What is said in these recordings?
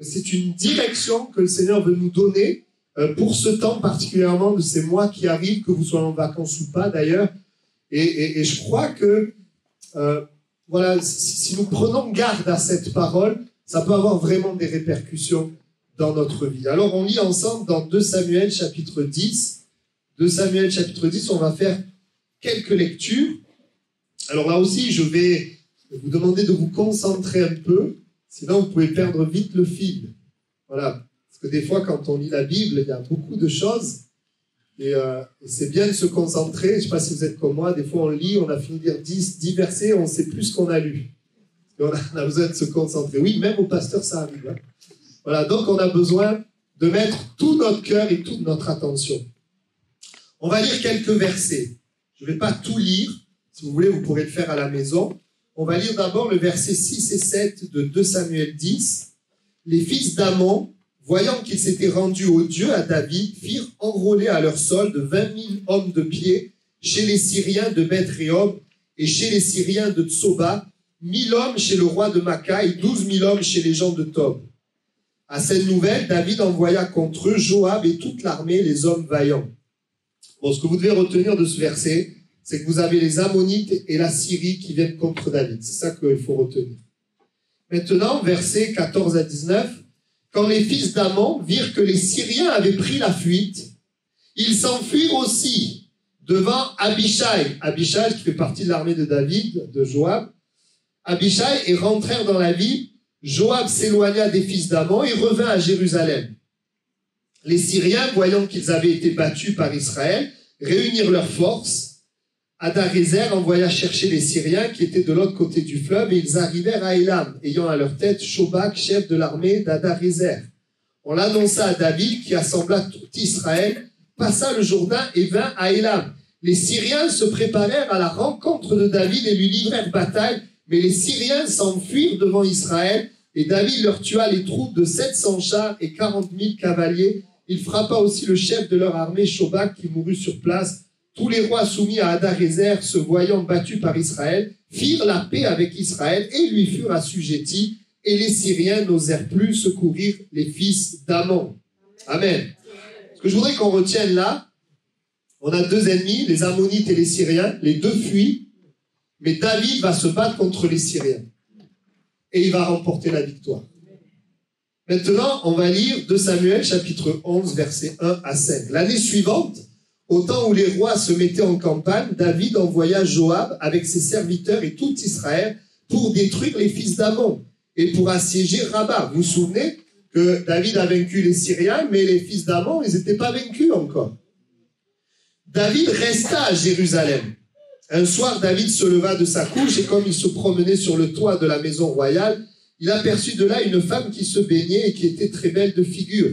C'est une direction que le Seigneur veut nous donner pour ce temps particulièrement de ces mois qui arrivent, que vous soyez en vacances ou pas d'ailleurs. Et je crois que voilà, si nous prenons garde à cette parole, ça peut avoir vraiment des répercussions dans notre vie. Alors on lit ensemble dans 2 Samuel chapitre 10. 2 Samuel chapitre 10, on va faire quelques lectures. Alors là aussi, je vais vous demander de vous concentrer un peu, sinon vous pouvez perdre vite le fil. Voilà, parce que des fois, quand on lit la Bible, il y a beaucoup de choses, et c'est bien de se concentrer. Je ne sais pas si vous êtes comme moi, des fois on lit, on a fini de lire 10 versets, on ne sait plus ce qu'on a lu. Et on a besoin de se concentrer. Oui, même au pasteur, ça arrive. Hein. Voilà, donc on a besoin de mettre tout notre cœur et toute notre attention. On va lire quelques versets. Je ne vais pas tout lire. Si vous voulez, vous pourrez le faire à la maison. On va lire d'abord le verset 6 et 7 de 2 Samuel 10. Les fils d'Amon, voyant qu'ils s'étaient rendus au Dieu à David, firent enrôler à leur solde 20 000 hommes de pied chez les Syriens de Beth-Réhob et chez les Syriens de Tsoba, 1000 hommes chez le roi de Maca et 12 000 hommes chez les gens de Tob. À cette nouvelle, David envoya contre eux Joab et toute l'armée, les hommes vaillants. Bon, ce que vous devez retenir de ce verset, c'est que vous avez les Ammonites et la Syrie qui viennent contre David. C'est ça qu'il faut retenir. Maintenant, versets 14 à 19. Quand les fils d'Amon virent que les Syriens avaient pris la fuite, ils s'enfuirent aussi devant Abishai. Abishai qui fait partie de l'armée de David, de Joab. Abishai et rentrèrent dans la ville. Joab s'éloigna des fils d'Amon et revint à Jérusalem. Les Syriens, voyant qu'ils avaient été battus par Israël, réunirent leurs forces. Hadarézer envoya chercher les Syriens qui étaient de l'autre côté du fleuve et ils arrivèrent à Élam, ayant à leur tête Shobak, chef de l'armée d'Hadarézer. On l'annonça à David qui assembla tout Israël, passa le Jourdain et vint à Élam. Les Syriens se préparèrent à la rencontre de David et lui livrèrent bataille, mais les Syriens s'enfuirent devant Israël et David leur tua les troupes de 700 chars et 40 000 cavaliers. Il frappa aussi le chef de leur armée, Shobak, qui mourut sur place. Tous les rois soumis à Hadarézer, se voyant battus par Israël, firent la paix avec Israël et lui furent assujettis, et les Syriens n'osèrent plus secourir les fils d'Amon. Amen. Ce que je voudrais qu'on retienne là, on a 2 ennemis, les Ammonites et les Syriens, les 2 fuient, mais David va se battre contre les Syriens. Et il va remporter la victoire. Maintenant, on va lire 2 Samuel, chapitre 11, versets 1 à 5. L'année suivante, au temps où les rois se mettaient en campagne, David envoya Joab avec ses serviteurs et tout Israël pour détruire les fils d'Amon et pour assiéger Rabat. Vous vous souvenez que David a vaincu les Syriens, mais les fils d'Amon, ils n'étaient pas vaincus encore. David resta à Jérusalem. Un soir, David se leva de sa couche et comme il se promenait sur le toit de la maison royale, il aperçut de là une femme qui se baignait et qui était très belle de figure.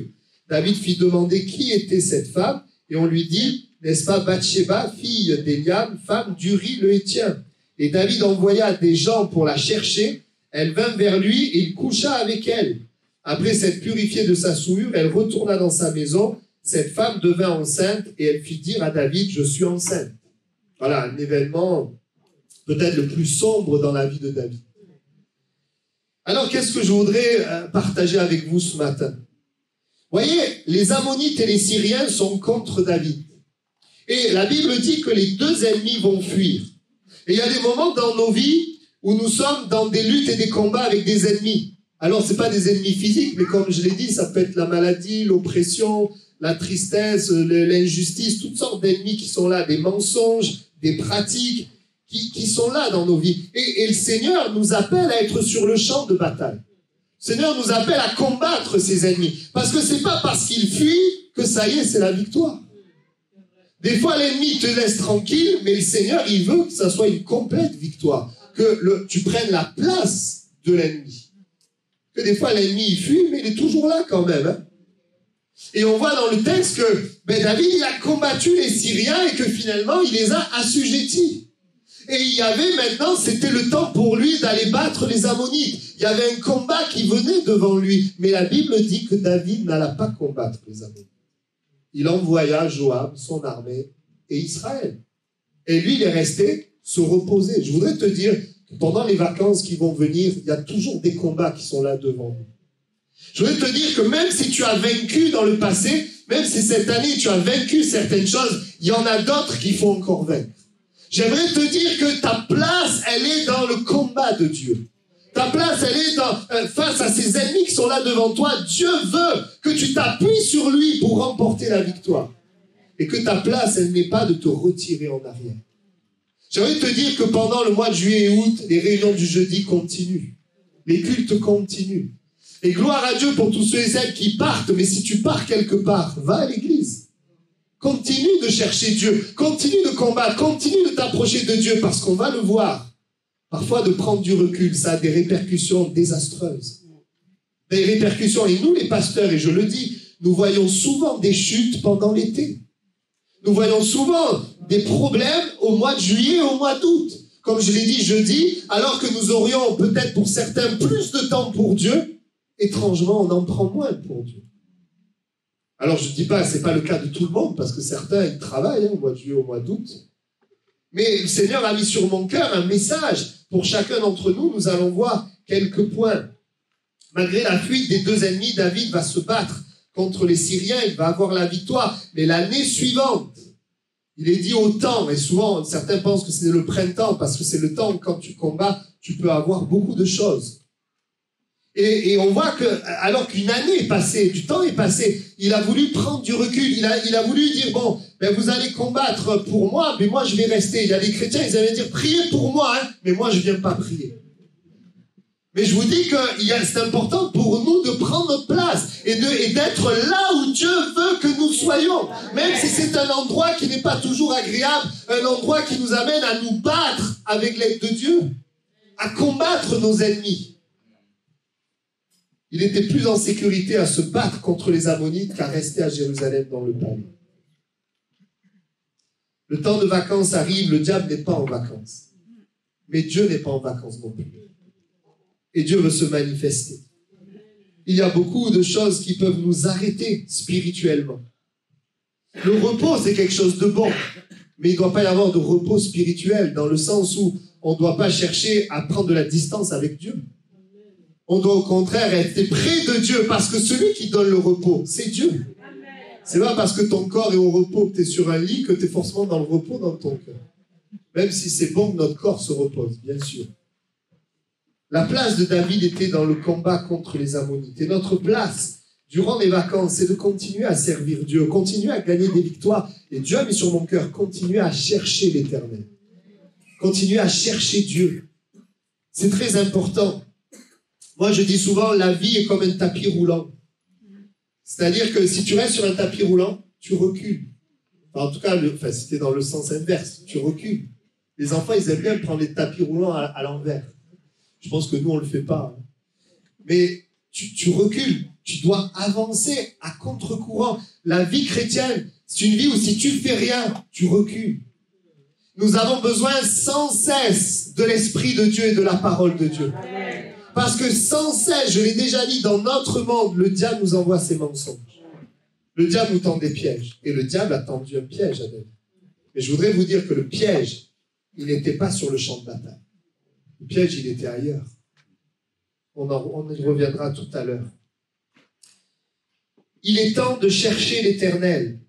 David fit demander qui était cette femme. Et on lui dit, n'est-ce pas Bathsheba, fille d'Eliam, femme d'Uri le Héthien. Et David envoya des gens pour la chercher. Elle vint vers lui et il coucha avec elle. Après s'être purifiée de sa souillure, elle retourna dans sa maison. Cette femme devint enceinte et elle fit dire à David, je suis enceinte. Voilà, un événement peut-être le plus sombre dans la vie de David. Alors, qu'est-ce que je voudrais partager avec vous ce matin ? Voyez, les Ammonites et les Syriens sont contre David. Et la Bible dit que les 2 ennemis vont fuir. Et il y a des moments dans nos vies où nous sommes dans des luttes et des combats avec des ennemis. Alors, ce n'est pas des ennemis physiques, mais comme je l'ai dit, ça peut être la maladie, l'oppression, la tristesse, l'injustice, toutes sortes d'ennemis qui sont là, des mensonges, des pratiques qui sont là dans nos vies. Et le Seigneur nous appelle à être sur le champ de bataille. Le Seigneur nous appelle à combattre ses ennemis. Parce que c'est pas parce qu'il fuit que ça y est, c'est la victoire. Des fois, l'ennemi te laisse tranquille, mais le Seigneur, il veut que ça soit une complète victoire. Que tu prennes la place de l'ennemi. Que des fois, l'ennemi, il fuit, mais il est toujours là quand même. Hein. Et on voit dans le texte que David, il a combattu les Syriens et que finalement, il les a assujettis. Et il y avait maintenant, c'était le temps pour lui d'aller battre les Ammonites. Il y avait un combat qui venait devant lui. Mais la Bible dit que David n'alla pas combattre les Ammonites. Il envoya Joab, son armée, et Israël. Et lui, il est resté se reposer. Je voudrais te dire que pendant les vacances qui vont venir, il y a toujours des combats qui sont là devant nous. Je voudrais te dire que même si tu as vaincu dans le passé, même si cette année tu as vaincu certaines choses, il y en a d'autres qu'il faut encore vaincre. J'aimerais te dire que ta place, elle est dans le combat de Dieu. Ta place, elle est face à ces ennemis qui sont là devant toi. Dieu veut que tu t'appuies sur lui pour remporter la victoire. Et que ta place, elle n'est pas de te retirer en arrière. J'aimerais te dire que pendant le mois de juillet et août, les réunions du jeudi continuent. Les cultes continuent. Et gloire à Dieu pour tous ceux et celles qui partent. Mais si tu pars quelque part, va à l'église. Continue de chercher Dieu. Continue de combattre. Continue de t'approcher de Dieu parce qu'on va le voir. Parfois, de prendre du recul, ça a des répercussions désastreuses. Des répercussions. Et nous, les pasteurs, et je le dis, nous voyons souvent des chutes pendant l'été. Nous voyons souvent des problèmes au mois de juillet et au mois d'août. Comme je l'ai dit jeudi, alors que nous aurions peut-être pour certains plus de temps pour Dieu, étrangement, on en prend moins pour Dieu. Alors je ne dis pas, ce n'est pas le cas de tout le monde, parce que certains, ils travaillent au mois de juillet, au mois d'août. Mais le Seigneur a mis sur mon cœur un message. Pour chacun d'entre nous, nous allons voir quelques points. Malgré la fuite des deux ennemis, David va se battre contre les Syriens, il va avoir la victoire. Mais l'année suivante, il est dit au temps, et souvent certains pensent que c'est le printemps, parce que c'est le temps où quand tu combats, tu peux avoir beaucoup de choses. Et on voit que, alors qu'une année est passée, du temps est passé, il a voulu prendre du recul, il a voulu dire, bon, ben vous allez combattre pour moi, mais moi je vais rester. Il y a des chrétiens, ils allaient dire, priez pour moi, hein, mais moi je viens pas prier. Mais je vous dis que c'est important pour nous de prendre notre place et d'être là où Dieu veut que nous soyons. Même si c'est un endroit qui n'est pas toujours agréable, un endroit qui nous amène à nous battre avec l'aide de Dieu, à combattre nos ennemis. Il était plus en sécurité à se battre contre les Ammonites qu'à rester à Jérusalem dans le palais. Le temps de vacances arrive, le diable n'est pas en vacances. Mais Dieu n'est pas en vacances non plus. Et Dieu veut se manifester. Il y a beaucoup de choses qui peuvent nous arrêter spirituellement. Le repos, c'est quelque chose de bon. Mais il ne doit pas y avoir de repos spirituel, dans le sens où on ne doit pas chercher à prendre de la distance avec Dieu. On doit au contraire être près de Dieu, parce que celui qui donne le repos, c'est Dieu. C'est pas parce que ton corps est au repos, que tu es sur un lit, que tu es forcément dans le repos dans ton cœur. Même si c'est bon que notre corps se repose, bien sûr. La place de David était dans le combat contre les Ammonites. Et notre place, durant les vacances, c'est de continuer à servir Dieu, continuer à gagner des victoires. Et Dieu a mis sur mon cœur, continuer à chercher l'Éternel. Continuer à chercher Dieu. C'est très important. Moi, je dis souvent, la vie est comme un tapis roulant. C'est-à-dire que si tu restes sur un tapis roulant, tu recules. Enfin, en tout cas, si tu es dans le sens inverse, tu recules. Les enfants, ils aiment bien prendre les tapis roulants à l'envers. Je pense que nous, on ne le fait pas. Mais tu recules. Tu dois avancer à contre-courant. La vie chrétienne, c'est une vie où si tu ne fais rien, tu recules. Nous avons besoin sans cesse de l'Esprit de Dieu et de la parole de Dieu. Parce que sans cesse, je l'ai déjà dit, dans notre monde, le diable nous envoie ses mensonges. Le diable nous tend des pièges. Et le diable a tendu un piège à David. Mais je voudrais vous dire que le piège, il n'était pas sur le champ de bataille. Le piège, il était ailleurs. On y reviendra tout à l'heure. Il est temps de chercher l'Éternel.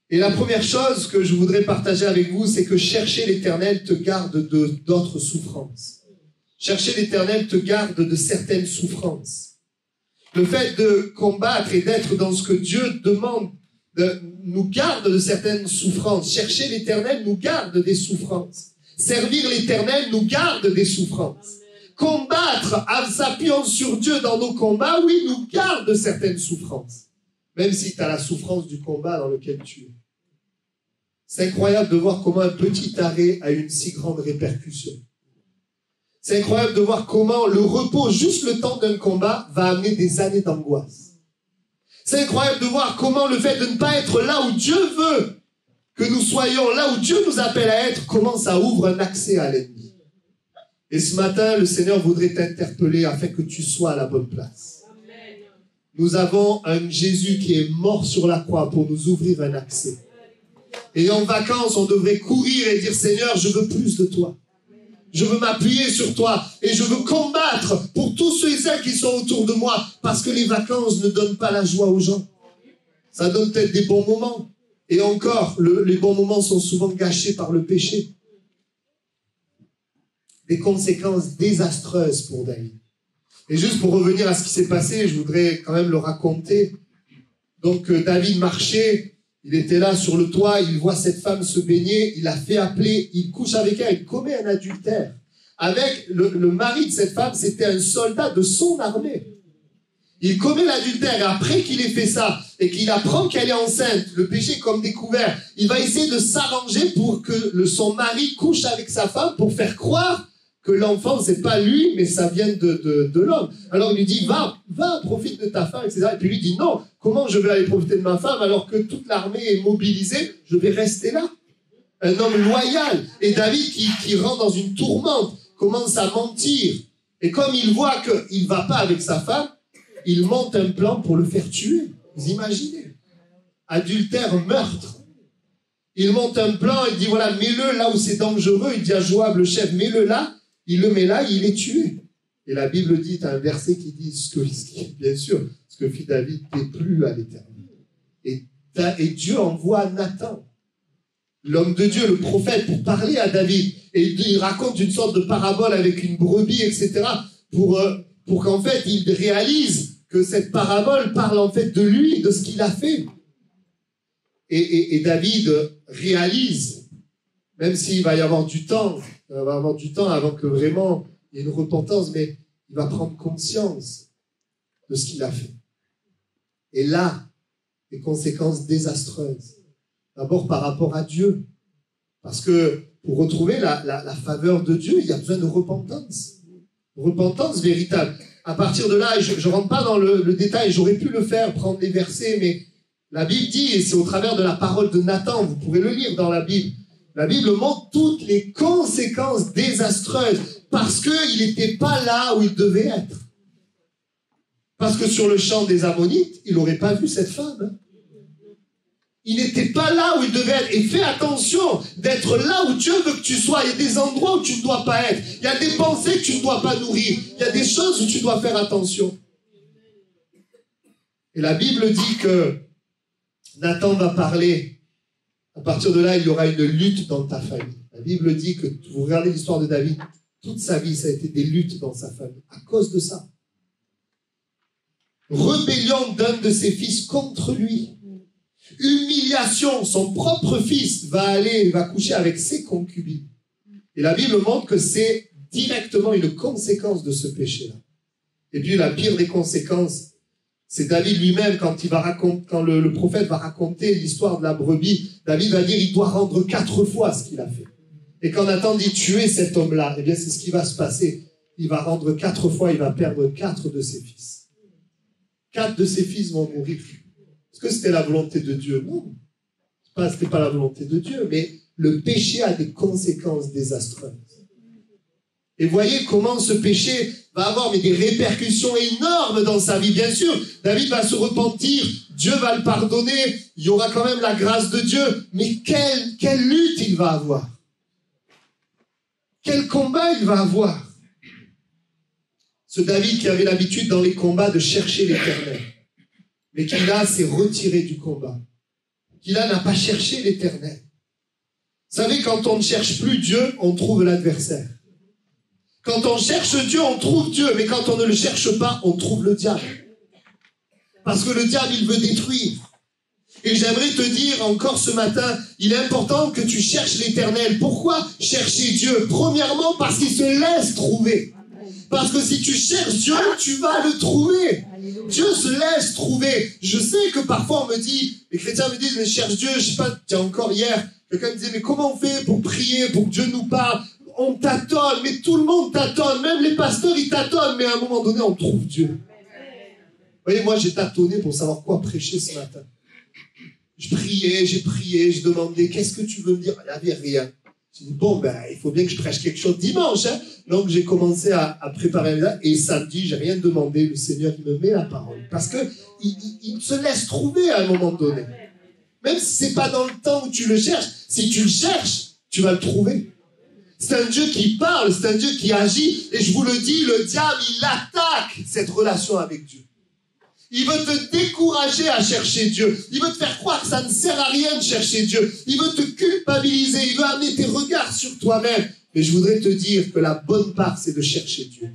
Et la première chose que je voudrais partager avec vous, c'est que chercher l'Éternel te garde d'autres souffrances. Chercher l'Éternel te garde de certaines souffrances. Le fait de combattre et d'être dans ce que Dieu demande nous garde de certaines souffrances. Chercher l'Éternel nous garde des souffrances. Servir l'Éternel nous garde des souffrances. Combattre en s'appuyant sur Dieu dans nos combats, oui, nous garde de certaines souffrances. Même si tu as la souffrance du combat dans lequel tu es. C'est incroyable de voir comment un petit arrêt a une si grande répercussion. C'est incroyable de voir comment le repos, juste le temps d'un combat, va amener des années d'angoisse. C'est incroyable de voir comment le fait de ne pas être là où Dieu veut que nous soyons, là où Dieu nous appelle à être, comment ça ouvre un accès à l'ennemi. Et ce matin, le Seigneur voudrait t'interpeller afin que tu sois à la bonne place. Nous avons un Jésus qui est mort sur la croix pour nous ouvrir un accès. Et en vacances, on devrait courir et dire, Seigneur, je veux plus de toi. Je veux m'appuyer sur toi et je veux combattre pour tous ceux et celles qui sont autour de moi parce que les vacances ne donnent pas la joie aux gens. Ça donne peut-être des bons moments. Et encore, les bons moments sont souvent gâchés par le péché. Des conséquences désastreuses pour David. Et juste pour revenir à ce qui s'est passé, je voudrais quand même le raconter. Donc David marchait, il était là sur le toit, il voit cette femme se baigner, il a fait appeler, il couche avec elle, il commet un adultère. Avec le mari de cette femme, c'était un soldat de son armée. Il commet l'adultère et après qu'il ait fait ça et qu'il apprend qu'elle est enceinte, le péché comme découvert, il va essayer de s'arranger pour que son mari couche avec sa femme pour faire croire que l'enfant, c'est pas lui, mais ça vient de l'homme. Alors il lui dit, va, profite de ta femme, etc. Et puis lui dit, non, comment je vais aller profiter de ma femme alors que toute l'armée est mobilisée, je vais rester là. Un homme loyal. Et David qui rentre dans une tourmente, commence à mentir. Et comme il voit qu'il ne va pas avec sa femme, il monte un plan pour le faire tuer. Vous imaginez? Adultère, meurtre. Il monte un plan, il dit, voilà, mets-le là où c'est dangereux. Il dit à Joab, le chef, mets-le là. Il le met là, il est tué. Et la Bible dit, tu as un verset qui dit, bien sûr, ce que fit David déplut à l'Éternel. Et Dieu envoie Nathan, l'homme de Dieu, le prophète, pour parler à David. Et il raconte une sorte de parabole avec une brebis, etc. pour qu'en fait, il réalise que cette parabole parle en fait de lui, de ce qu'il a fait. Et David réalise, même s'il va y avoir du temps, avant que vraiment il y ait une repentance, mais il va prendre conscience de ce qu'il a fait. Et là, les conséquences désastreuses. D'abord par rapport à Dieu. Parce que pour retrouver la faveur de Dieu, il y a besoin de repentance. Repentance véritable. À partir de là, je ne rentre pas dans le détail, j'aurais pu le faire, prendre les versets, mais la Bible dit, et c'est au travers de la parole de Nathan, vous pourrez le lire dans la Bible montre toutes les conséquences désastreuses parce qu'il n'était pas là où il devait être. Parce que sur le champ des Ammonites, il n'aurait pas vu cette femme. Il n'était pas là où il devait être. Et fais attention d'être là où Dieu veut que tu sois. Il y a des endroits où tu ne dois pas être. Il y a des pensées que tu ne dois pas nourrir. Il y a des choses où tu dois faire attention. Et la Bible dit que Nathan va parler. À partir de là, il y aura une lutte dans ta famille. La Bible dit que, vous regardez l'histoire de David, toute sa vie, ça a été des luttes dans sa famille. À cause de ça. Rébellion d'un de ses fils contre lui. Humiliation, son propre fils va coucher avec ses concubines. Et la Bible montre que c'est directement une conséquence de ce péché-là. Et puis la pire des conséquences, c'est David lui-même, quand le prophète va raconter l'histoire de la brebis, David va dire il doit rendre 4 fois ce qu'il a fait. Et quand Nathan dit tuer cet homme-là, eh bien c'est ce qui va se passer. Il va rendre 4 fois, il va perdre 4 de ses fils. 4 de ses fils vont mourir. Est-ce que c'était la volonté de Dieu? Non. C'était pas la volonté de Dieu, mais le péché a des conséquences désastreuses. Et voyez comment ce péché va avoir des répercussions énormes dans sa vie. Bien sûr, David va se repentir, Dieu va le pardonner, il y aura quand même la grâce de Dieu, mais quelle lutte il va avoir. Quel combat il va avoir. Ce David qui avait l'habitude dans les combats de chercher l'Éternel, mais qui là s'est retiré du combat, qui là n'a pas cherché l'Éternel. Vous savez, quand on ne cherche plus Dieu, on trouve l'adversaire. Quand on cherche Dieu, on trouve Dieu, mais quand on ne le cherche pas, on trouve le diable. Parce que le diable, il veut détruire. Et j'aimerais te dire encore ce matin, il est important que tu cherches l'Éternel. Pourquoi chercher Dieu? Premièrement, parce qu'il se laisse trouver. Parce que si tu cherches Dieu, tu vas le trouver. Dieu se laisse trouver. Je sais que parfois on me dit, les chrétiens me disent, mais cherche Dieu, je sais pas, tiens, encore hier, quelqu'un me disait, mais comment on fait pour prier, pour que Dieu nous parle? On tâtonne, mais tout le monde tâtonne, même les pasteurs ils tâtonnent, mais à un moment donné on trouve Dieu. Vous voyez, moi j'ai tâtonné pour savoir quoi prêcher ce matin. J'ai prié, je demandais, qu'est-ce que tu veux me dire? Il n'y avait rien. J'ai dit, bon, il faut bien que je prêche quelque chose dimanche. Hein. Donc j'ai commencé à préparer là, et samedi, j'ai rien demandé, le Seigneur il me met la parole. Parce que il se laisse trouver à un moment donné. Même si ce n'est pas dans le temps où tu le cherches, si tu le cherches, tu vas le trouver. C'est un Dieu qui parle, c'est un Dieu qui agit. Et je vous le dis, le diable, il attaque cette relation avec Dieu. Il veut te décourager à chercher Dieu. Il veut te faire croire que ça ne sert à rien de chercher Dieu. Il veut te culpabiliser. Il veut amener tes regards sur toi-même. Mais je voudrais te dire que la bonne part, c'est de chercher Dieu.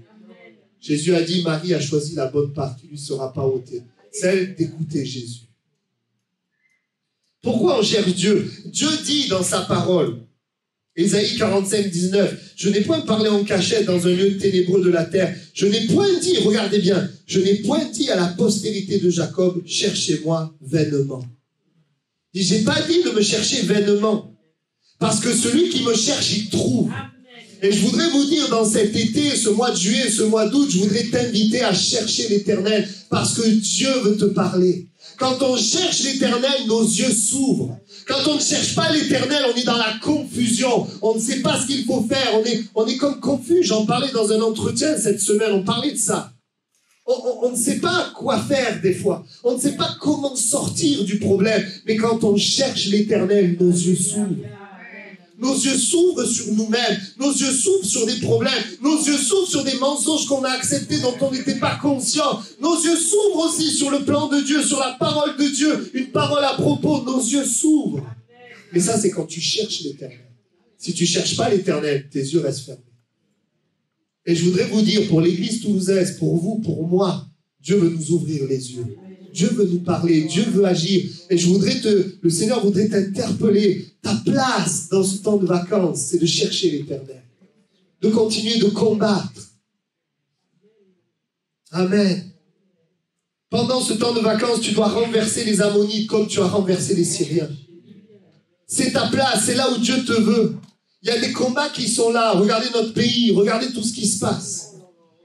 Jésus a dit, Marie a choisi la bonne part qui ne lui sera pas ôtée. Celle d'écouter Jésus. Pourquoi on cherche Dieu? Dieu dit dans sa parole, Ésaïe 45, 19, je n'ai point parlé en cachette dans un lieu ténébreux de la terre. Je n'ai point dit, regardez bien, je n'ai point dit à la postérité de Jacob, cherchez-moi vainement. J'ai pas dit de me chercher vainement. Parce que celui qui me cherche, il trouve. Et je voudrais vous dire, dans cet été, ce mois de juillet, ce mois d'août, je voudrais t'inviter à chercher l'Éternel. Parce que Dieu veut te parler. Quand on cherche l'Éternel, nos yeux s'ouvrent. Quand on ne cherche pas l'Éternel, on est dans la confusion. On ne sait pas ce qu'il faut faire. On est comme confus. J'en parlais dans un entretien cette semaine. On parlait de ça. On ne sait pas quoi faire des fois. On ne sait pas comment sortir du problème. Mais quand on cherche l'Éternel, nos yeux s'ouvrent. Nos yeux s'ouvrent sur nous-mêmes. Nos yeux s'ouvrent sur des problèmes. Nos yeux s'ouvrent sur des mensonges qu'on a acceptés dont on n'était pas conscient. Nos yeux s'ouvrent aussi sur le plan de Dieu, sur la parole de Dieu. Une parole à propos. Nos yeux s'ouvrent. Mais ça, c'est quand tu cherches l'Éternel. Si tu ne cherches pas l'Éternel, tes yeux restent fermés. Et je voudrais vous dire, pour l'église toulousaise, pour vous, pour moi, Dieu veut nous ouvrir les yeux. Dieu veut nous parler, Dieu veut agir. Et le Seigneur voudrait t'interpeller. Ta place dans ce temps de vacances, c'est de chercher l'Éternel. De continuer de combattre. Amen. Pendant ce temps de vacances, tu dois renverser les Ammonites comme tu as renversé les Syriens. C'est ta place, c'est là où Dieu te veut. Il y a des combats qui sont là. Regardez notre pays, regardez tout ce qui se passe.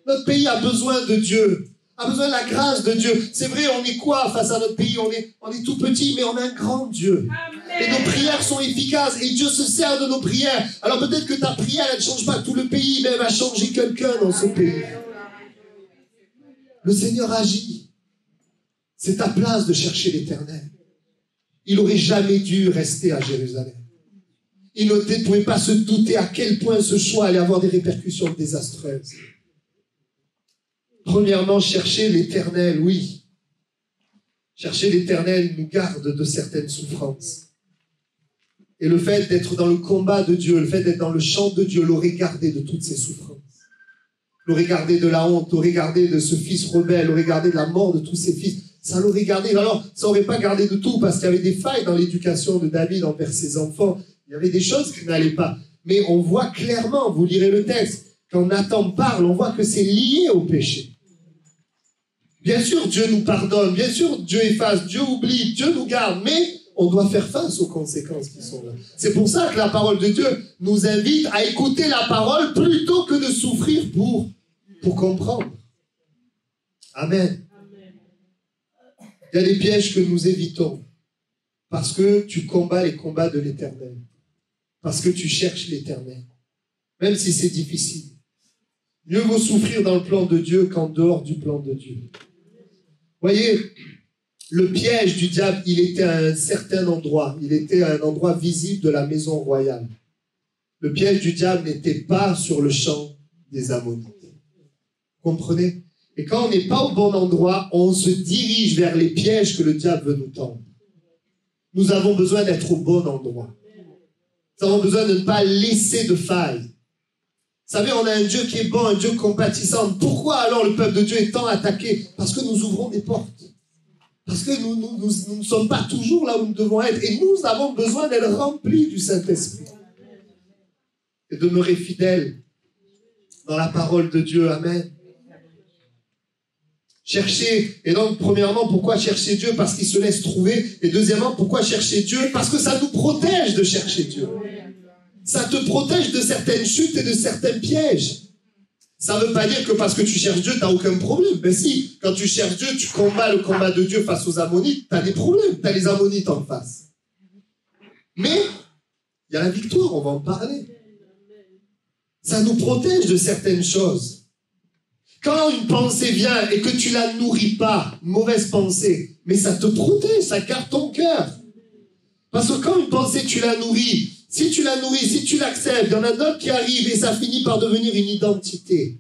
Notre pays a besoin de Dieu. A besoin de la grâce de Dieu. C'est vrai, on est quoi face à notre pays? On est tout petit, mais on a un grand Dieu. Amen. Et nos prières sont efficaces et Dieu se sert de nos prières. Alors peut-être que ta prière, elle ne change pas tout le pays, mais elle va changer quelqu'un dans ce pays. Le Seigneur agit. C'est ta place de chercher l'Éternel. Il n'aurait jamais dû rester à Jérusalem. Il ne pouvait pas se douter à quel point ce choix allait avoir des répercussions désastreuses. Premièrement, chercher l'Éternel, oui. Chercher l'Éternel nous garde de certaines souffrances. Et le fait d'être dans le combat de Dieu, le fait d'être dans le champ de Dieu, l'aurait gardé de toutes ces souffrances. L'aurait gardé de la honte, l'aurait gardé de ce fils rebelle, l'aurait gardé de la mort de tous ses fils. Ça l'aurait gardé. Alors, ça n'aurait pas gardé de tout, parce qu'il y avait des failles dans l'éducation de David envers ses enfants. Il y avait des choses qui n'allaient pas. Mais on voit clairement, vous lirez le texte, quand Nathan parle, on voit que c'est lié au péché. Bien sûr, Dieu nous pardonne, bien sûr, Dieu efface, Dieu oublie, Dieu nous garde, mais on doit faire face aux conséquences qui sont là. C'est pour ça que la parole de Dieu nous invite à écouter la parole plutôt que de souffrir pour comprendre. Amen. Il y a des pièges que nous évitons parce que tu combats les combats de l'Éternel, parce que tu cherches l'Éternel, même si c'est difficile. Mieux vaut souffrir dans le plan de Dieu qu'en dehors du plan de Dieu. Voyez, le piège du diable, il était à un certain endroit. Il était à un endroit visible de la maison royale. Le piège du diable n'était pas sur le champ des Ammonites. Comprenez? Et quand on n'est pas au bon endroit, on se dirige vers les pièges que le diable veut nous tendre. Nous avons besoin d'être au bon endroit. Nous avons besoin de ne pas laisser de failles. Vous savez, on a un Dieu qui est bon, un Dieu compatissant. Pourquoi alors le peuple de Dieu est tant attaqué? Parce que nous ouvrons des portes. Parce que nous ne sommes pas toujours là où nous devons être. Et nous avons besoin d'être remplis du Saint-Esprit. Et de demeurer fidèles dans la parole de Dieu. Amen. Chercher. Et donc, premièrement, pourquoi chercher Dieu? Parce qu'il se laisse trouver. Et deuxièmement, pourquoi chercher Dieu? Parce que ça nous protège de chercher Dieu. Ça te protège de certaines chutes et de certains pièges. Ça ne veut pas dire que parce que tu cherches Dieu, tu n'as aucun problème. Mais si, quand tu cherches Dieu, tu combats le combat de Dieu face aux Ammonites, tu as des problèmes. Tu as les Ammonites en face. Mais, il y a la victoire, on va en parler. Ça nous protège de certaines choses. Quand une pensée vient et que tu ne la nourris pas, une mauvaise pensée, mais ça te protège, ça garde ton cœur. Parce que quand une pensée, tu la nourris, Si tu la nourris, si tu l'acceptes, il y en a d'autres qui arrivent et ça finit par devenir une identité.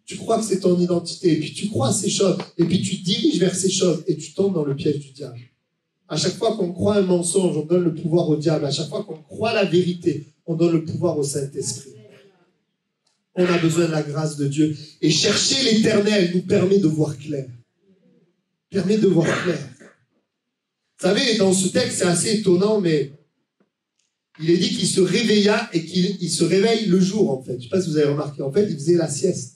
Tu crois que c'est ton identité, et puis tu crois à ces choses, et puis tu te diriges vers ces choses, et tu tombes dans le piège du diable. À chaque fois qu'on croit un mensonge, on donne le pouvoir au diable. À chaque fois qu'on croit la vérité, on donne le pouvoir au Saint-Esprit. On a besoin de la grâce de Dieu. Et chercher l'éternel nous permet de voir clair. Permet de voir clair. Vous savez, dans ce texte, c'est assez étonnant, mais il est dit qu'il se réveilla et qu'il se réveille le jour, en fait. Je ne sais pas si vous avez remarqué. En fait, il faisait la sieste.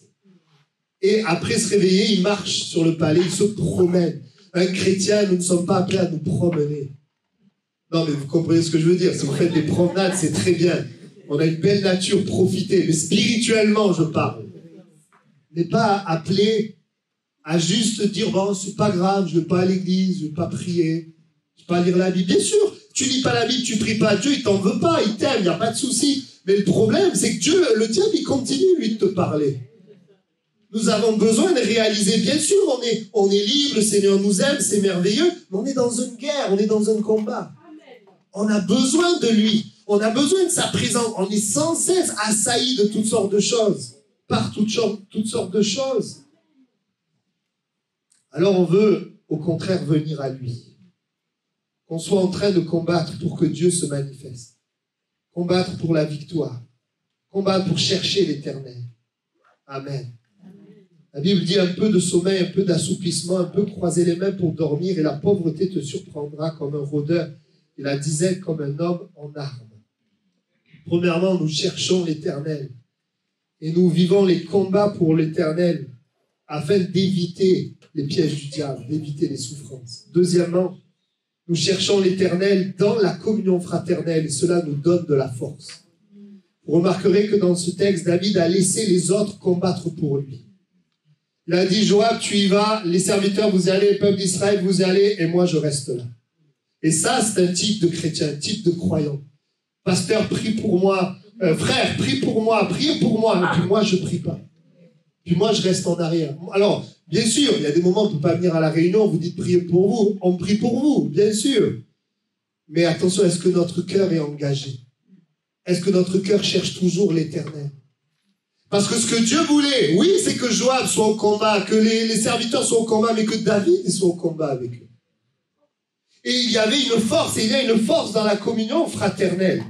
Et après se réveiller, il marche sur le palais, il se promène. Un chrétien, nous ne sommes pas appelés à nous promener. Non, mais vous comprenez ce que je veux dire. Si vous faites des promenades, c'est très bien. On a une belle nature, profitez. Mais spirituellement, je parle. On n'est pas appelé à juste dire, bon, c'est pas grave, je ne vais pas à l'église, je ne vais pas prier, je ne vais pas lire la Bible. Bien sûr, tu lis pas la Bible, tu pries pas. Dieu, il t'en veut pas, il t'aime, il n'y a pas de souci. Mais le problème, c'est que Dieu, le diable, il continue, lui, de te parler. Nous avons besoin de réaliser, bien sûr, on est libre, le Seigneur nous aime, c'est merveilleux, mais on est dans une guerre, on est dans un combat. On a besoin de lui, on a besoin de sa présence, on est sans cesse assailli de toutes sortes de choses, par toutes sortes de choses. Alors on veut, au contraire, venir à lui. Qu'on soit en train de combattre pour que Dieu se manifeste. Combattre pour la victoire. Combattre pour chercher l'éternel. Amen. La Bible dit un peu de sommeil, un peu d'assoupissement, un peu croiser les mains pour dormir et la pauvreté te surprendra comme un rôdeur et la disette comme un homme en armes. Premièrement, nous cherchons l'éternel et nous vivons les combats pour l'éternel afin d'éviter les pièges du diable, d'éviter les souffrances. Deuxièmement, nous cherchons l'éternel dans la communion fraternelle et cela nous donne de la force. Vous remarquerez que dans ce texte, David a laissé les autres combattre pour lui. Il a dit, Joab, tu y vas, les serviteurs, vous y allez, le peuple d'Israël, vous y allez, et moi, je reste là. Et ça, c'est un type de chrétien, un type de croyant. Pasteur, prie pour moi. Frère, prie pour moi, priez pour moi. Et puis moi, je ne prie pas. Puis moi, je reste en arrière. Alors, bien sûr, il y a des moments où on ne peut pas venir à la réunion, vous dites priez pour vous. On prie pour vous, bien sûr. Mais attention, est-ce que notre cœur est engagé? Est-ce que notre cœur cherche toujours l'éternel? Parce que ce que Dieu voulait, oui, c'est que Joab soit au combat, que les serviteurs soient au combat, mais que David soit au combat avec eux. Et il y avait une force, et il y a une force dans la communion fraternelle.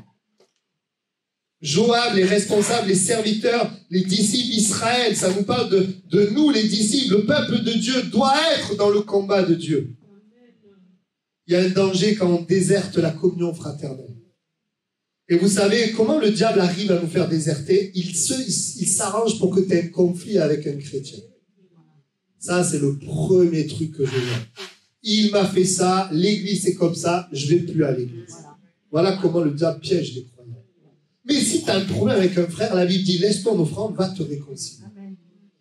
Joab, les responsables, les serviteurs, les disciples d'Israël, ça nous parle de nous, les disciples. Le peuple de Dieu doit être dans le combat de Dieu. Il y a un danger quand on déserte la communion fraternelle. Et vous savez comment le diable arrive à nous faire déserter? Il s'arrange pour que tu aies un conflit avec un chrétien. Ça, c'est le premier truc que je vois. Il m'a fait ça, l'église c'est comme ça, je ne vais plus à l'église. Voilà comment le diable piège les croyants. Mais si tu as un problème avec un frère, la Bible dit, laisse ton offrande, va te réconcilier.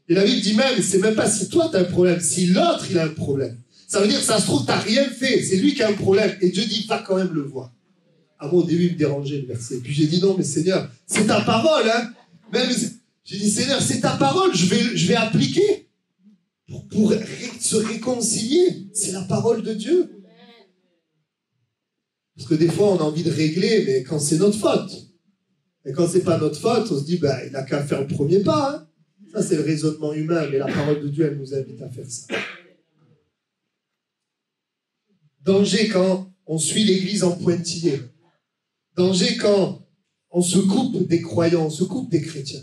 Et la Bible dit même, c'est même pas si toi tu as un problème, si l'autre il a un problème. Ça veut dire que ça se trouve, tu n'as rien fait, c'est lui qui a un problème. Et Dieu dit, va quand même le voir. Ah bon, au début, il me dérangeait le verset. Puis j'ai dit, non, mais Seigneur, c'est ta parole, hein. Même, j'ai dit, Seigneur, c'est ta parole, je vais appliquer. Pour se réconcilier. C'est la parole de Dieu. Parce que des fois, on a envie de régler, mais quand c'est notre faute. Et quand c'est pas notre faute, on se dit, ben, il n'a qu'à faire le premier pas, hein. Ça, c'est le raisonnement humain, mais la parole de Dieu, elle nous invite à faire ça. Danger quand on suit l'église en pointillé. Danger quand on se coupe des croyants, on se coupe des chrétiens.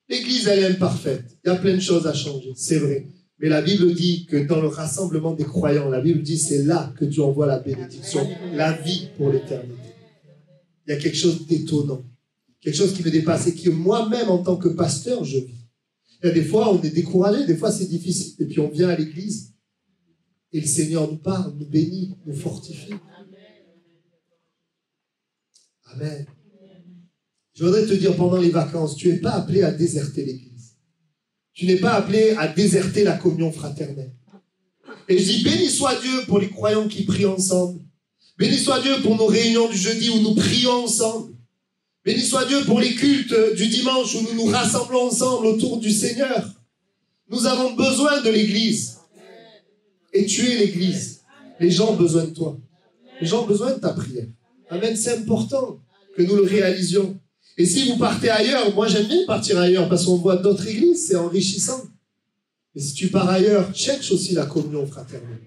L'église, elle est imparfaite. Il y a plein de choses à changer, c'est vrai. Mais la Bible dit que dans le rassemblement des croyants, la Bible dit c'est là que Dieu envoie la bénédiction, la vie pour l'éternité. Il y a quelque chose d'étonnant, quelque chose qui me dépasse et que moi-même, en tant que pasteur, je vis. Il y a des fois, on est découragé, des fois, c'est difficile. Et puis, on vient à l'église et le Seigneur nous parle, nous bénit, nous fortifie. Amen. Je voudrais te dire, pendant les vacances, tu n'es pas appelé à déserter l'église. Tu n'es pas appelé à déserter la communion fraternelle. Et je dis, béni soit Dieu pour les croyants qui prient ensemble. Béni soit Dieu pour nos réunions du jeudi où nous prions ensemble. Béni soit Dieu pour les cultes du dimanche où nous nous rassemblons ensemble autour du Seigneur. Nous avons besoin de l'église. Et tu es l'église. Les gens ont besoin de toi. Les gens ont besoin de ta prière. Amen, c'est important que nous le réalisions. Et si vous partez ailleurs, moi j'aime bien partir ailleurs parce qu'on voit d'autres églises, c'est enrichissant. Mais si tu pars ailleurs, cherche aussi la communion fraternelle.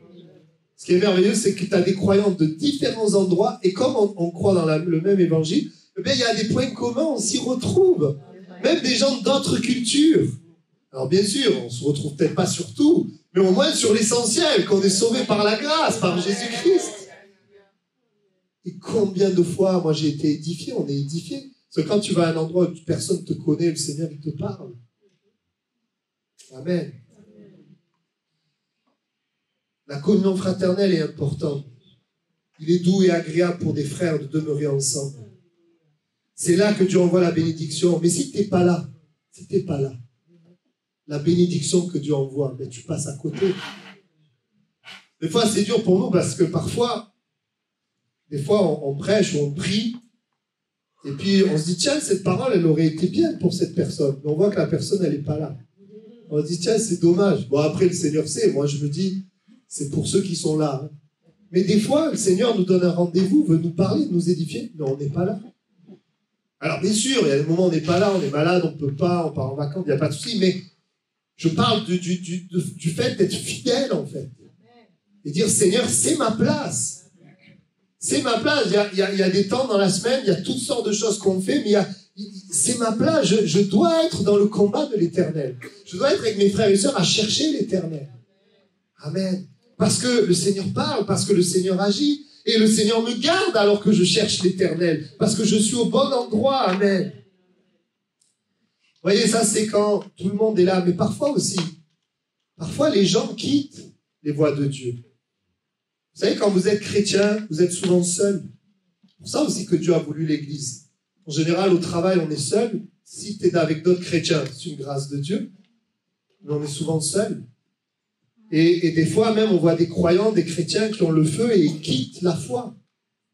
Ce qui est merveilleux, c'est que tu as des croyants de différents endroits et comme on croit dans le même évangile, eh bien, il y a des points communs, on s'y retrouve. Même des gens d'autres cultures. Alors bien sûr, on ne se retrouve peut-être pas sur tout, mais au moins sur l'essentiel, qu'on est sauvé par la grâce, par Jésus-Christ. Et combien de fois, moi j'ai été édifié, on est édifié. Parce que quand tu vas à un endroit où personne ne te connaît, le Seigneur il te parle. Amen. La communion fraternelle est importante. Il est doux et agréable pour des frères de demeurer ensemble. C'est là que Dieu envoie la bénédiction. Mais si tu n'es pas là, la bénédiction que Dieu envoie, ben tu passes à côté. Des fois, c'est dur pour nous parce que parfois, on prêche ou on prie et puis on se dit, tiens, cette parole, elle aurait été bien pour cette personne. Mais on voit que la personne, elle n'est pas là. On se dit, tiens, c'est dommage. Bon, après, le Seigneur sait. Moi, je me dis, c'est pour ceux qui sont là. Hein. Mais des fois, le Seigneur nous donne un rendez-vous, veut nous parler, nous édifier, mais on n'est pas là. Alors, bien sûr, il y a des moments où on n'est pas là, on est malade, on ne peut pas, on part en vacances, il n'y a pas de souci, mais je parle du fait d'être fidèle, en fait. Et dire, Seigneur, c'est ma place. C'est ma place. Il y a des temps dans la semaine, il y a toutes sortes de choses qu'on fait, mais c'est ma place. Je dois être dans le combat de l'éternel. Je dois être avec mes frères et sœurs à chercher l'éternel. Amen. Parce que le Seigneur parle, parce que le Seigneur agit. Et le Seigneur me garde alors que je cherche l'éternel. Parce que je suis au bon endroit. Amen. Vous voyez, ça c'est quand tout le monde est là. Mais parfois aussi, les gens quittent les voies de Dieu. Vous savez, quand vous êtes chrétien, vous êtes souvent seul. C'est pour ça aussi que Dieu a voulu l'Église. En général, au travail, on est seul. Si tu es avec d'autres chrétiens, c'est une grâce de Dieu. Mais on est souvent seul. Et des fois, même, on voit des croyants, des chrétiens qui ont le feu et ils quittent la foi.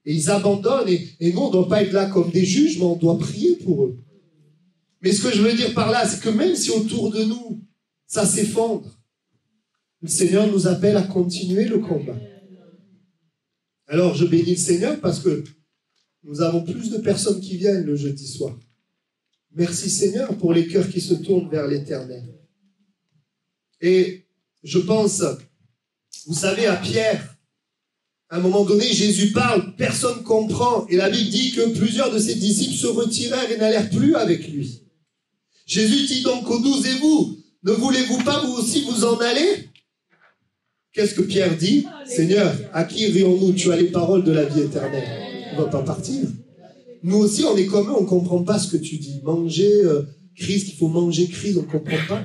Et ils abandonnent. Et nous, on ne doit pas être là comme des juges, mais on doit prier pour eux. Mais ce que je veux dire par là, c'est que même si autour de nous, ça s'effondre, le Seigneur nous appelle à continuer le combat. Alors, je bénis le Seigneur parce que nous avons plus de personnes qui viennent le jeudi soir. Merci Seigneur pour les cœurs qui se tournent vers l'Éternel. Et je pense, vous savez, à Pierre, à un moment donné, Jésus parle, personne ne comprend. Et la Bible dit que plusieurs de ses disciples se retirèrent et n'allèrent plus avec lui. Jésus dit donc aux 12, et vous, ne voulez-vous pas vous aussi vous en aller? Qu'est-ce que Pierre dit? Seigneur, à qui irions-nous? Tu as les paroles de la vie éternelle. On ne va pas partir. Nous aussi, on est comme eux, on ne comprend pas ce que tu dis. Manger, Christ, qu'il faut manger Christ, on ne comprend pas.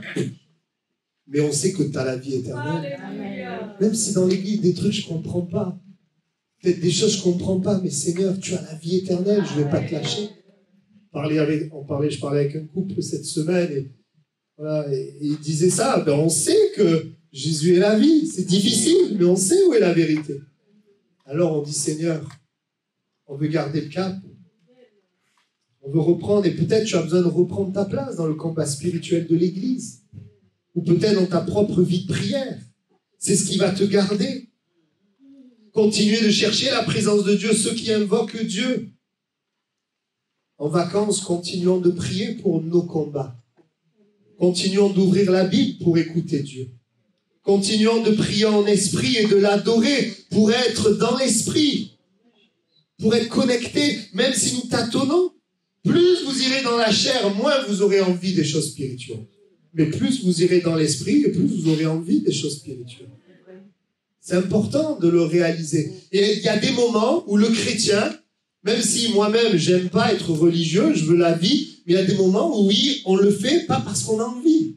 Mais on sait que tu as la vie éternelle. Même si dans l'église, des trucs, je ne comprends pas. Peut-être des choses, je ne comprends pas. Mais Seigneur, tu as la vie éternelle, je ne vais pas te lâcher. Je parlais avec un couple cette semaine et il disait ça. Ben, on sait que Jésus est la vie. C'est difficile, mais on sait où est la vérité. Alors on dit, Seigneur, on veut garder le cap. On veut reprendre, et peut-être tu as besoin de reprendre ta place dans le combat spirituel de l'Église. Ou peut-être dans ta propre vie de prière. C'est ce qui va te garder. Continuez de chercher la présence de Dieu, ceux qui invoquent Dieu. En vacances, continuons de prier pour nos combats. Continuons d'ouvrir la Bible pour écouter Dieu. Continuons de prier en esprit et de l'adorer pour être dans l'esprit. Pour être connectés, même si nous tâtonnons. Plus vous irez dans la chair, moins vous aurez envie des choses spirituelles. Mais plus vous irez dans l'esprit, et plus vous aurez envie des choses spirituelles. C'est important de le réaliser. Et il y a des moments où le chrétien, même si moi-même, j'aime pas être religieux, je veux la vie, mais il y a des moments où oui, on le fait pas parce qu'on a envie.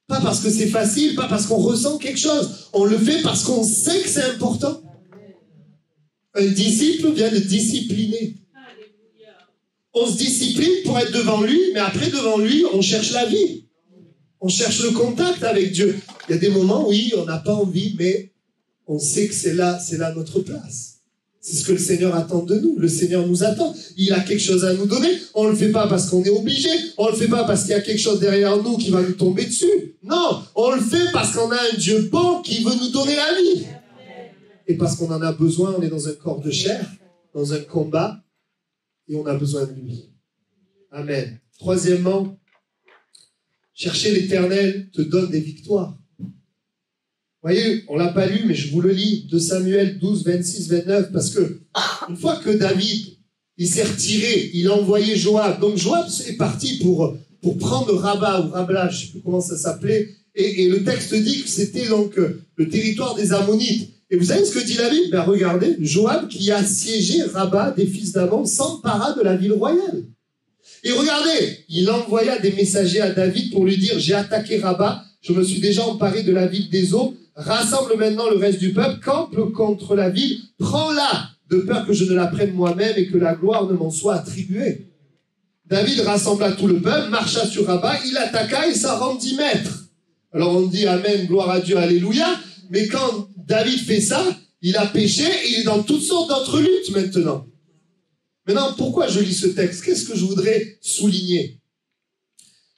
Pas parce que c'est facile, pas parce qu'on ressent quelque chose. On le fait parce qu'on sait que c'est important. Un disciple vient de discipliner. On se discipline pour être devant lui, mais après, devant lui, on cherche la vie. On cherche le contact avec Dieu. Il y a des moments où oui, on n'a pas envie, mais on sait que c'est là notre place. C'est ce que le Seigneur attend de nous. Le Seigneur nous attend. Il a quelque chose à nous donner. On ne le fait pas parce qu'on est obligé. On ne le fait pas parce qu'il y a quelque chose derrière nous qui va nous tomber dessus. Non, on le fait parce qu'on a un Dieu bon qui veut nous donner la vie. Et parce qu'on en a besoin, on est dans un corps de chair, dans un combat. et on a besoin de lui. Amen. Troisièmement, chercher l'Éternel te donne des victoires. Vous voyez, on ne l'a pas lu, mais je vous le lis, de Samuel 12, 26, 29, parce que une fois que David, il s'est retiré, il a envoyé Joab. Donc Joab est parti pour prendre Rabat ou Rabla, je ne sais plus comment ça s'appelait, et le texte dit que c'était donc le territoire des Ammonites. Et vous savez ce que dit la Bible? Ben regardez, Joab qui a assiégé Rabat des fils d'Ammon s'empara de la ville royale. Et regardez, il envoya des messagers à David pour lui dire, j'ai attaqué Rabat, je me suis déjà emparé de la ville des eaux, rassemble maintenant le reste du peuple, campe contre la ville, prends-la, de peur que je ne la prenne moi-même et que la gloire ne m'en soit attribuée. David rassembla tout le peuple, marcha sur Rabat, il attaqua et ça rendit maître. Alors on dit Amen, gloire à Dieu, Alléluia, mais quand David fait ça, il a péché et il est dans toutes sortes d'autres luttes maintenant. Maintenant, pourquoi je lis ce texte? Qu'est-ce que je voudrais souligner?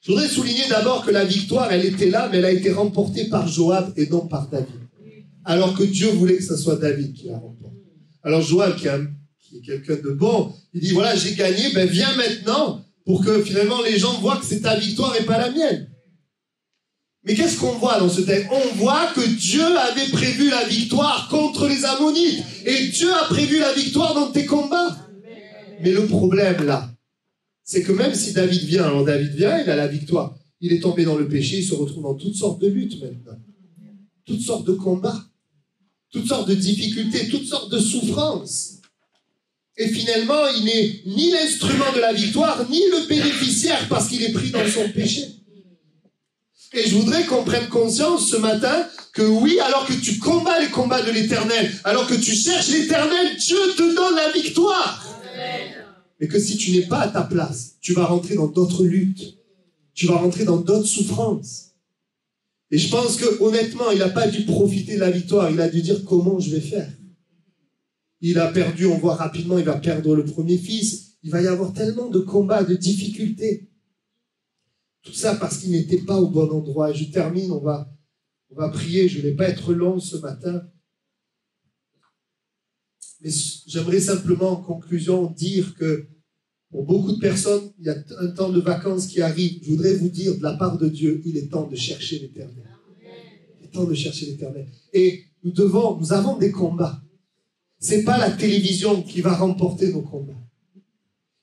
Je voudrais souligner d'abord que la victoire, elle était là, mais elle a été remportée par Joab et non par David. Alors que Dieu voulait que ce soit David qui la remporte. Alors Joab, qui est quelqu'un de bon, il dit, voilà, j'ai gagné, ben viens maintenant pour que finalement les gens voient que c'est ta victoire et pas la mienne. Mais qu'est-ce qu'on voit dans ce texte? On voit que Dieu avait prévu la victoire contre les Ammonites. Et Dieu a prévu la victoire dans tes combats. Mais le problème là, c'est que même si David vient, alors David vient, il a la victoire. Il est tombé dans le péché, il se retrouve dans toutes sortes de luttes maintenant. Toutes sortes de combats. Toutes sortes de difficultés, toutes sortes de souffrances. Et finalement, il n'est ni l'instrument de la victoire, ni le bénéficiaire parce qu'il est pris dans son péché. Et je voudrais qu'on prenne conscience ce matin que oui, alors que tu combats les combats de l'Éternel, alors que tu cherches l'Éternel, Dieu te donne la victoire. Amen. Mais que si tu n'es pas à ta place, tu vas rentrer dans d'autres luttes. Tu vas rentrer dans d'autres souffrances. Et je pense que honnêtement, il n'a pas dû profiter de la victoire. Il a dû dire comment je vais faire. Il a perdu, on voit rapidement, il va perdre le premier fils. Il va y avoir tellement de combats, de difficultés. Tout ça parce qu'il n'était pas au bon endroit. Et je termine, on va prier. Je ne vais pas être long ce matin. Mais j'aimerais simplement en conclusion dire que pour beaucoup de personnes, il y a un temps de vacances qui arrive. Je voudrais vous dire de la part de Dieu, il est temps de chercher l'Éternel. Il est temps de chercher l'Éternel. Et nous avons des combats. Ce n'est pas la télévision qui va remporter nos combats.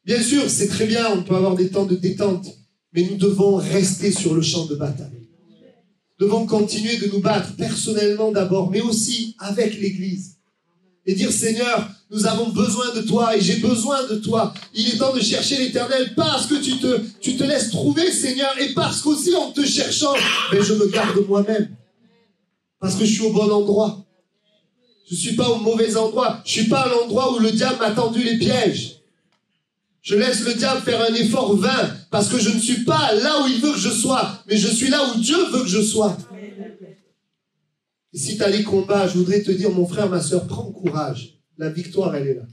Bien sûr, c'est très bien, on peut avoir des temps de détente. Mais nous devons rester sur le champ de bataille. Nous devons continuer de nous battre personnellement d'abord, mais aussi avec l'Église. Et dire, Seigneur, nous avons besoin de toi et j'ai besoin de toi. Il est temps de chercher l'Éternel parce que tu te laisses trouver, Seigneur, et parce qu'aussi en te cherchant, mais je me garde moi-même. Parce que je suis au bon endroit. Je ne suis pas au mauvais endroit. Je ne suis pas à l'endroit où le diable m'a tendu les pièges. Je laisse le diable faire un effort vain parce que je ne suis pas là où il veut que je sois, mais je suis là où Dieu veut que je sois. Et si tu as les combats, je voudrais te dire, mon frère, ma soeur, prends courage. La victoire, elle est là.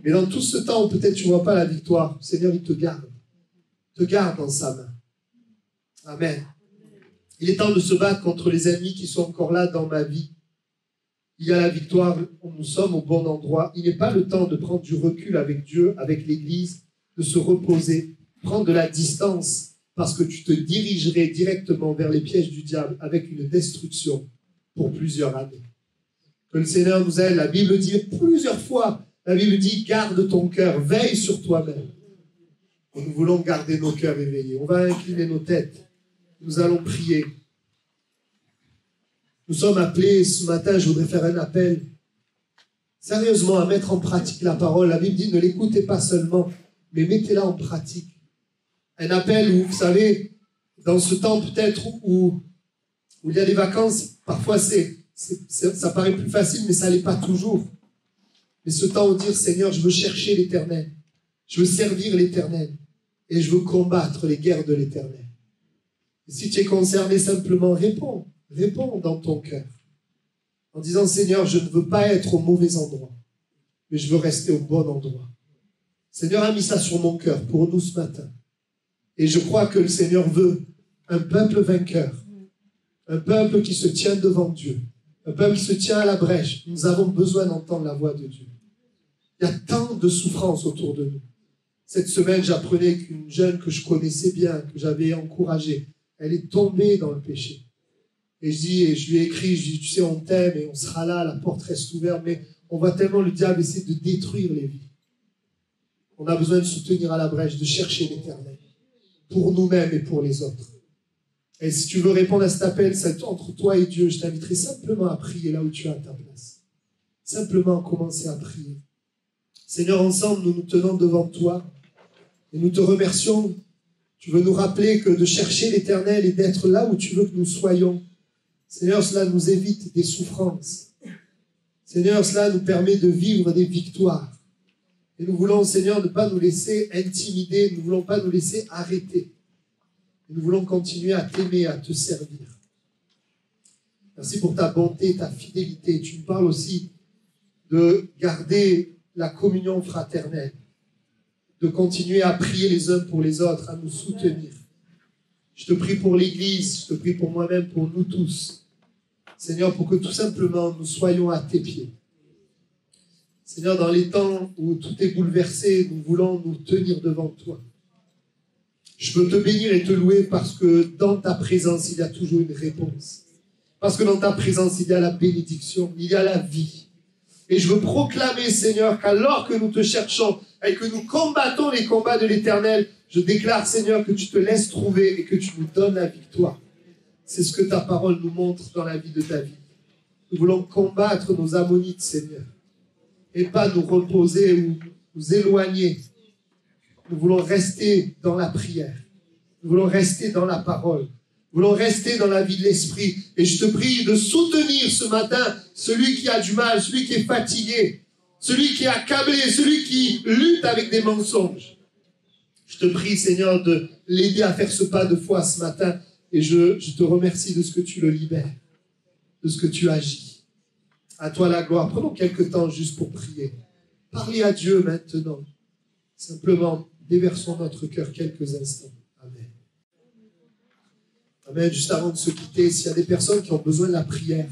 Mais dans tout ce temps où peut-être tu ne vois pas la victoire, le Seigneur, il te garde. Il te garde dans sa main. Amen. Il est temps de se battre contre les ennemis qui sont encore là dans ma vie. Il y a la victoire, nous sommes au bon endroit. Il n'est pas le temps de prendre du recul avec Dieu, avec l'Église, de se reposer, prendre de la distance, parce que tu te dirigerais directement vers les pièges du diable avec une destruction pour plusieurs années. Que le Seigneur nous aide. La Bible dit plusieurs fois, la Bible dit, garde ton cœur, veille sur toi-même. Et nous voulons garder nos cœurs éveillés. On va incliner nos têtes. Nous allons prier. Nous sommes appelés ce matin, je voudrais faire un appel sérieusement à mettre en pratique la parole. La Bible dit, ne l'écoutez pas seulement, mais mettez-la en pratique. Un appel où, vous savez, dans ce temps peut-être où il y a des vacances, parfois ça paraît plus facile, mais ça l'est pas toujours. Mais ce temps où dire, Seigneur, je veux chercher l'Éternel, je veux servir l'Éternel, et je veux combattre les guerres de l'Éternel. Et si tu es concerné, simplement réponds. Réponds dans ton cœur en disant, Seigneur, je ne veux pas être au mauvais endroit, mais je veux rester au bon endroit. Seigneur a mis ça sur mon cœur pour nous ce matin. Et je crois que le Seigneur veut un peuple vainqueur, un peuple qui se tient devant Dieu, un peuple qui se tient à la brèche. Nous avons besoin d'entendre la voix de Dieu. Il y a tant de souffrances autour de nous. Cette semaine, j'apprenais qu'une jeune que je connaissais bien, que j'avais encouragée, elle est tombée dans le péché. Et je lui ai écrit, je dis, tu sais, on t'aime et on sera là, la porte reste ouverte, mais on voit tellement le diable essayer de détruire les vies. On a besoin de soutenir à la brèche, de chercher l'Éternel, pour nous-mêmes et pour les autres. Et si tu veux répondre à cet appel, c'est entre toi et Dieu, je t'inviterai simplement à prier là où tu es à ta place. Simplement commencer à prier. Seigneur, ensemble, nous nous tenons devant toi et nous te remercions. Tu veux nous rappeler que de chercher l'Éternel et d'être là où tu veux que nous soyons. Seigneur, cela nous évite des souffrances. Seigneur, cela nous permet de vivre des victoires. Et nous voulons, Seigneur, ne pas nous laisser intimider, nous ne voulons pas nous laisser arrêter. Nous voulons continuer à t'aimer, à te servir. Merci pour ta bonté, ta fidélité. Tu me parles aussi de garder la communion fraternelle, de continuer à prier les uns pour les autres, à nous soutenir. Je te prie pour l'Église, je te prie pour moi-même, pour nous tous. Seigneur, pour que tout simplement nous soyons à tes pieds. Seigneur, dans les temps où tout est bouleversé, nous voulons nous tenir devant toi. Je veux te bénir et te louer parce que dans ta présence, il y a toujours une réponse. Parce que dans ta présence, il y a la bénédiction, il y a la vie. Et je veux proclamer, Seigneur, qu'alors que nous te cherchons et que nous combattons les combats de l'Éternel, je déclare, Seigneur, que tu te laisses trouver et que tu nous donnes la victoire. C'est ce que ta parole nous montre dans la vie de David. Nous voulons combattre nos ammonites, Seigneur, et pas nous reposer ou nous éloigner. Nous voulons rester dans la prière. Nous voulons rester dans la parole. Nous voulons rester dans la vie de l'esprit. Et je te prie de soutenir ce matin celui qui a du mal, celui qui est fatigué, celui qui est accablé, celui qui lutte avec des mensonges. Je te prie, Seigneur, de l'aider à faire ce pas de foi ce matin. Et je te remercie de ce que tu le libères, de ce que tu agis. À toi la gloire. Prenons quelques temps juste pour prier. Parlez à Dieu maintenant. Simplement, déversons notre cœur quelques instants. Amen. Amen. Juste avant de se quitter, s'il y a des personnes qui ont besoin de la prière,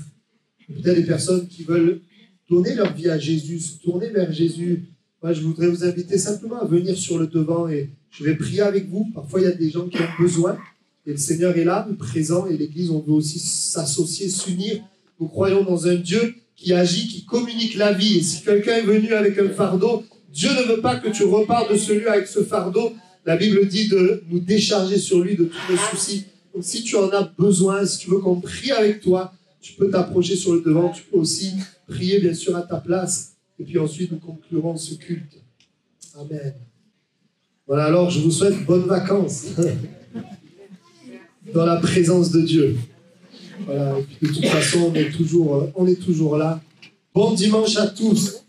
peut-être des personnes qui veulent donner leur vie à Jésus, se tourner vers Jésus, moi, je voudrais vous inviter simplement à venir sur le devant et je vais prier avec vous. Parfois, il y a des gens qui ont besoin et le Seigneur est là, présent, et l'Église, on veut aussi s'associer, s'unir. Nous croyons dans un Dieu qui agit, qui communique la vie. Et si quelqu'un est venu avec un fardeau, Dieu ne veut pas que tu repars de ce lieu avec ce fardeau. La Bible dit de nous décharger sur lui de tous nos soucis. Donc si tu en as besoin, si tu veux qu'on prie avec toi, tu peux t'approcher sur le devant. Tu peux aussi prier bien sûr à ta place. Et puis ensuite, nous conclurons ce culte. Amen. Voilà, alors je vous souhaite bonnes vacances dans la présence de Dieu. Voilà, et puis de toute façon, on est toujours là. Bon dimanche à tous.